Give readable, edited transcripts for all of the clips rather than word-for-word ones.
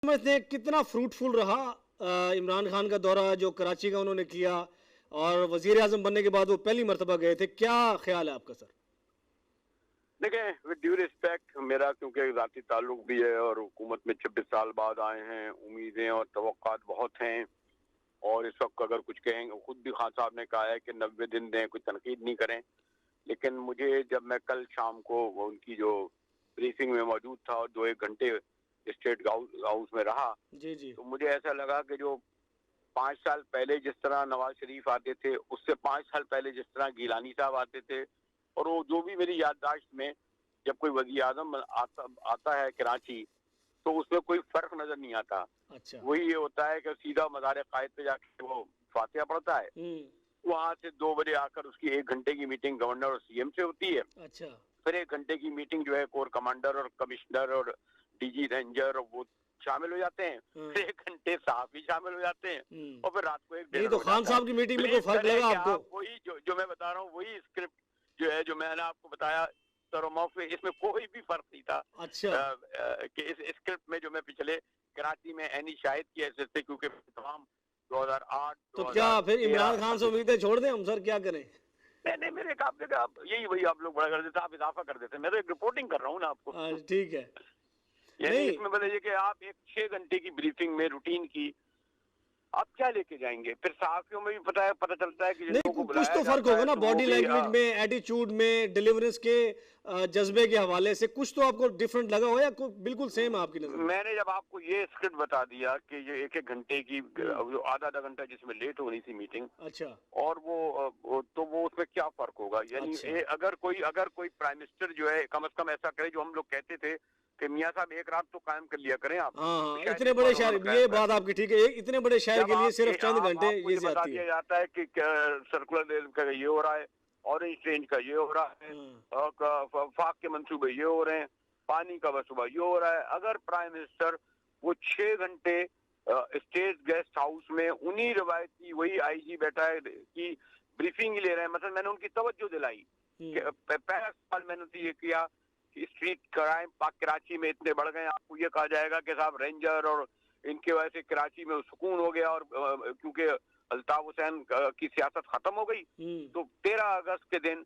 समझते हैं कितना फ्रूटफुल रहा इमरान खान का दौरा जो कराची का उन्होंने किया और वजीर आजम बनने के बाद वो पहली मरतबा गए थे, क्या ख्याल है आपका सर? देखें, विद ड्यू रिस्पेक्ट, मेरा क्योंकि ज़ाती ताल्लुक भी है और हुकूमत में 26 साल बाद आए हैं, उम्मीदें और तवक्कात बहुत हैं। और इस वक्त अगर कुछ कहेंगे, खुद भी खान साहब ने कहा है कि 90 दिन दें, कोई तनकीद नहीं करें। लेकिन मुझे, जब मैं कल शाम को उनकी जो ब्रीफिंग में मौजूद था और 2-1 घंटे स्टेट हाउस में रहा, जी तो मुझे ऐसा लगा कि जो 5 साल पहले जिस तरह नवाज शरीफ आते थे, उससे 5 साल पहले जिस तरह गीलानी साहब आते थे, और वो जो भी मेरी याददाश्त में, जब कोई वज़ीर आज़म आता है कराची, तो उसमें कोई फर्क नजर नहीं आता। अच्छा। वही ये होता है कि सीधा मज़ार कायद पे जाके वो फातिहा पढ़ता है, वहां से 2 बजे आकर उसकी 1 घंटे की मीटिंग गवर्नर और सीएम से होती है। अच्छा। फिर 1 घंटे की मीटिंग जो है कोर कमांडर और कमिश्नर और डीजी रेंजर और वो शामिल हो जाते हैं। फिर 1 घंटे सहाफ़ी शामिल हो जाते हैं और फिर रात को 1-1:30 तो खान साहब की मीटिंग में कोई फर्क लगा आपको? वही जो मैं बता रहा हूँ, वही स्क्रिप्ट जो है, जो मैंने आपको बताया सरमौफ में, इसमें कोई भी फर्क नहीं था। अच्छा। कि इस स्क्रिप्ट में जो मैं पिछले कराची में एनी शाहिद की हैसियत से, क्योंकि तमाम 2008 तो क्या फिर इमरान खान से उम्मीदें छोड़ दें हम सर, क्या करें? नहीं, मेरे आप यही वही आप लोग बड़ा कर देते, आप इजाफा कर देते। मैं तो एक रिपोर्टिंग कर रहा हूँ ना आपको। ठीक है। यानी इसमें बताइए कि आप एक 6 घंटे की ब्रीफिंग में रूटीन की आप क्या लेके जाएंगे? फिर सहाफियों में भी पता चलता है कि नहीं, कुछ तो फर्क होगा ना, बॉडी लैंग्वेज में, एटीट्यूड में, डिलीवरेंस के जज्बे के हवाले से कुछ तो आपको डिफरेंट लगा हो या बिल्कुल सेम है आपकी नजर में? मैंने जब आपको ये स्क्रिप्ट बता दिया कि ये 1-1 घंटे की, आधा घंटा जिसमें लेट होनी थी मीटिंग, अच्छा, और वो तो वो उसमें क्या फर्क होगा? यानी अगर कोई प्राइम मिनिस्टर जो है कम से कम ऐसा करे जो हम लोग कहते थे कि मियां साहब एक रात तो कायम कर लिया करें आप। हाँ, इतने बड़े शहर, ये बात आपकी ठीक है, इतने बड़े शहर के लिए सिर्फ चंद घंटे ये बता दिया जाता है कि सर्कुलर रेल का ये हो रहा है, ऑरेंज ट्रेन का ये हो रहा है, फाक के मंसूबे ये हो रहे हैं, पानी का मंसूबा ये हो रहा है। अगर प्राइम मिनिस्टर वो 6 घंटे स्टेट गेस्ट हाउस में उन्हीं रवायती वही आईजी बैठा है की ब्रीफिंग ले रहे हैं, मतलब मैंने उनकी तवज्जो दिलाई। पहला सवाल मैंने तो ये किया कि स्ट्रीट क्राइम कराची में इतने बढ़ गए, आपको ये कहा जाएगा कि साहब रेंजर और इनके वजह से कराची में सुकून हो गया, और क्योंकि अल्ताफ हुसैन की सियासत खत्म हो गई। तो 13 अगस्त के दिन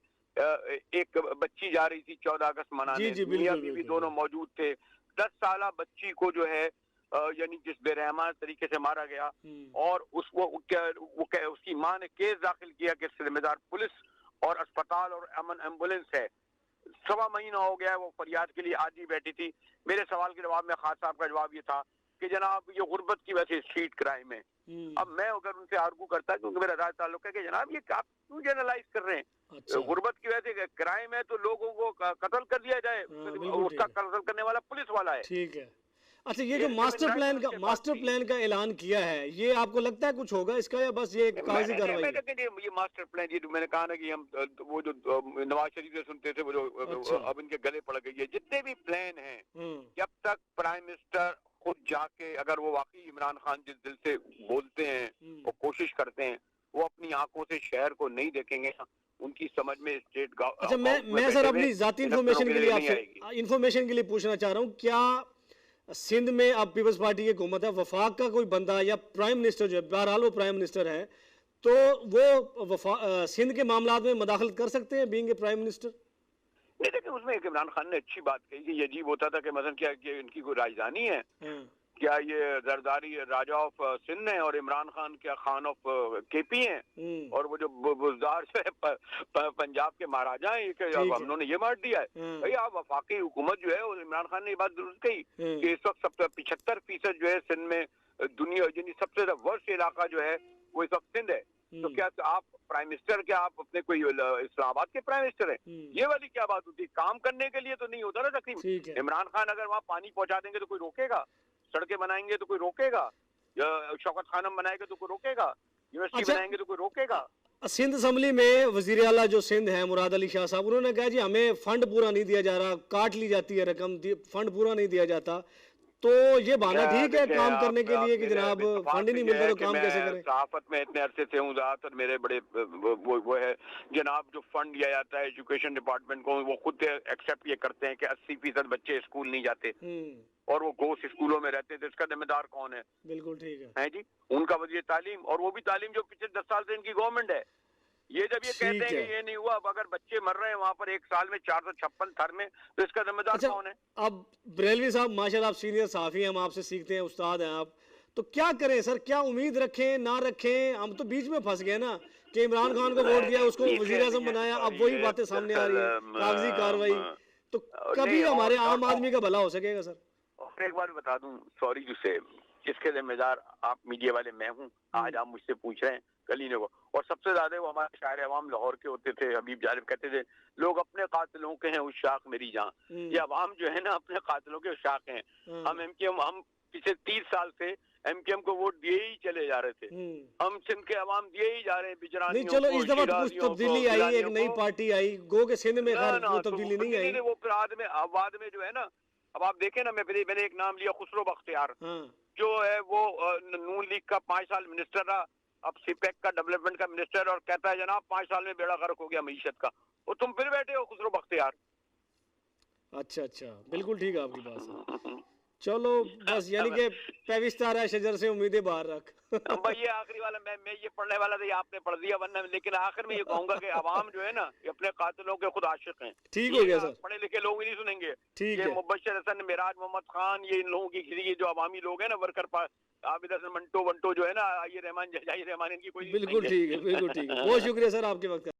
एक बच्ची जा रही थी 14 अगस्त मनाने, मियां बीवी दोनों मौजूद थे। 10 साल बच्ची को जो है यानी जिस बेरहमान तरीके से मारा गया, और उसकी माँ ने केस दाखिल किया कि जिम्मेदार पुलिस और अस्पताल और अमन एम्बुलेंस है। 1.25 महीना हो गया है वो फरियाद के लिए आज ही बैठी थी। मेरे सवाल के जवाब में खान साहब का जवाब ये था कि जनाब ये गुर्बत की वजह से स्ट्रीट क्राइम है। अब मैं अगर उनसे आर्गू करता, क्योंकि मेरा राज ताल्लुक है, कि जनाब ये आप क्यों जनरलाइज कर रहे हैं? अच्छा। गुर्बत की वजह से क्राइम है तो लोगों को कत्ल कर दिया जाए, उसका कत्ल करने वाला पुलिस वाला है। ठीक है। अच्छा, ये जो मास्टर प्लान का ऐलान किया है, ये आपको लगता है कुछ होगा इसका, या बस ये कागजी कार्रवाई है? ये मास्टर प्लान, ये मैंने कहा ना कि हम वो जो नवाज शरीफ से सुनते थे, वो जो अच्छा। अब इनके गले पड़ गई है। जितने भी प्लान हैं, जब तक प्राइम मिनिस्टर खुद जाके, अगर वो वाकई इमरान खान जिस दिल से बोलते हैं और कोशिश करते हैं, वो अपनी आंखों से शहर को नहीं देखेंगे, उनकी समझ में स्टेट। अच्छा, मैं सर अपनी जाती इन्फॉर्मेशन के लिए आपसे इन्फॉर्मेशन के लिए पूछना चाह रहा हूँ, क्या सिंध में अब पीपल्स पार्टी की हुकूमत है, वफाक का कोई बंदा या प्राइम मिनिस्टर जो है, बहरहाल वो प्राइम मिनिस्टर है, तो वो सिंध के मामलात में मदाखलत कर सकते हैं बीइंग ए प्राइम मिनिस्टर? नहीं, देखिए उसमें एक इमरान खान ने अच्छी बात कही कि ये अजीब होता था कि मतलब क्या कि इनकी कोई राजधानी है, क्या ये जरदारी राजा ऑफ सिंध है और इमरान खान क्या खान ऑफ केपी हैं, और वो जो बुजदार जो है पंजाब के महाराजा हैं, ये हम लोगों ने ये मार दिया है। भाई आप वफाकी हुकूमत जो है, और इमरान खान ने ये बात दुरुस्त कही कि इस वक्त 75% जो है सिंध में दुनिया सबसे वर्स्ट इलाका जो है वो इस वक्त सिंध है। तो क्या आप प्राइम मिनिस्टर, क्या आप अपने कोई इस्लामाबाद के प्राइम मिनिस्टर हैं? ये वाली क्या बात होती है? काम करने के लिए तो नहीं होता ना तकरीब। इमरान खान अगर वहाँ पानी पहुंचा देंगे तो कोई रोकेगा, सड़कें बनाएंगे तो कोई रोकेगा, शौकत खानम बनाएंगे तो कोई रोकेगा, यूनिवर्सिटी बनाएंगे तो कोई रोकेगा। सिंध असम्बली में वजीर आला जो सिंध है मुराद अली शाह साहब, उन्होंने कहा जी हमें फंड पूरा नहीं दिया जा रहा, काट ली जाती है रकम, फंड पूरा नहीं दिया जाता। تو یہ बहाना ठीक है देखिए, काम आप- करने के आप लिए कि मेरे जनाब इत्तेफाक फंड ही नहीं से ये मिलता है तो कि काम मैं कैसे करें? सहाफत में इतने अरसे से हूँ, ज्यादातर मेरे बड़े वो है जनाब, जो फंड दिया जाता है एजुकेशन डिपार्टमेंट को, वो खुद एक्सेप्ट ये करते हैं कि 80% बच्चे स्कूल नहीं जाते और वो घोष स्कूलों में रहते हैं, तो इसका जिम्मेदार कौन है? बिल्कुल ठीक है। है जी, उनका वजीर तालीम, और वो भी तालीम जो पिछले 10 साल से इनकी गवर्नमेंट है। ये जब ये ठीक कहते हैं है। कि ये नहीं हुआ, अब अगर बच्चे मर रहे हैं वहाँ पर एक साल में 456 थर में, तो इसका जिम्मेदार अच्छा, कौन है? अब बरेलवी साहब माशाल्लाह आप सीनियर सहाफ़ी हैं, हम आपसे सीखते हैं, उस्ताद हैं आप, तो क्या करें सर, क्या उम्मीद रखें ना रखें? हम तो बीच में फंस गए ना कि इमरान खान को वोट दिया, उसको ये वजीर आज़म ये बनाया, अब सॉरी, वही ये बातें सामने आ रही है, दरअसल, कागजी कार्रवाई, तो कभी नहीं, हमारे और- आम आदमी का भला हो सकेगा सर? और एक बार बता दूं, सॉरी जिससे जिसके जिम्मेदार आप मीडिया वाले मैं हूँ, आज आप मुझसे पूछ रहे हैं, कल ही ने वो, और सबसे ज्यादा वो हमारे शायर अवाम लाहौर के होते थे, हबीब जालिब कहते थे, लोग अपने कातिलों के हैं उशाक मेरी जान। ये अवाम जो है ना अपने कातिलों के उशाक हैं। हम एमकेएम, हम पिछले 30 साल से एमकेएम को वोट दिए ही चले जा रहे थे, हम सिंध के अवाम दिए ही जा रहे हैं, नहीं बिजरानियों चलो को, इस दफा तो कुछ शिराजियों को, तब्दीली आई, एक गिलानियों नई को। पार्टी आई, गो के सिंध में ना, खैर ना, वो तो तब्दीली नहीं आई। वो फिर बाद में जो है ना, अब आप देखें ना, मैंने एक नाम लिया, खुसरो बख्तियार, जो है वो नून लीग का 5 साल मिनिस्टर रहा, अब सीपैक का डेवलपमेंट का मिनिस्टर, और कहता है जनाब 5 साल में बेड़ा गर्क हो गया मईशत का, और तुम फिर बैठे हो खुसरो बख्तियार। अच्छा अच्छा, बिल्कुल ठीक है आपकी बात है। चलो बस यानी कि पेविस्तार है शजर से उम्मीदें बाहर रख। भाई ये आखिरी वाला, मैं ये पढ़ने वाला था, ये आपने पढ़ दिया, वरना लेकिन आखिर में ये कहूंगा कि अवाम जो है ना, ये अपने कातिलों के खुद आशिक हैं। ठीक हो गया सर, पढ़े लिखे लोग ही नहीं सुनेंगे। ठीक ये है। मुबश्शिर हसन, मिराज मोहम्मद खान, ये इन लोगों की ये जो अवामी लोग हैं ना, वर्कर आबिद हसन मंटो वंटो जो है ना, ये रहमान जजाई रहमान, इनकी कोई बिल्कुल ठीक है, बिल्कुल ठीक है। बहुत शुक्रिया सर आपके वक्त का।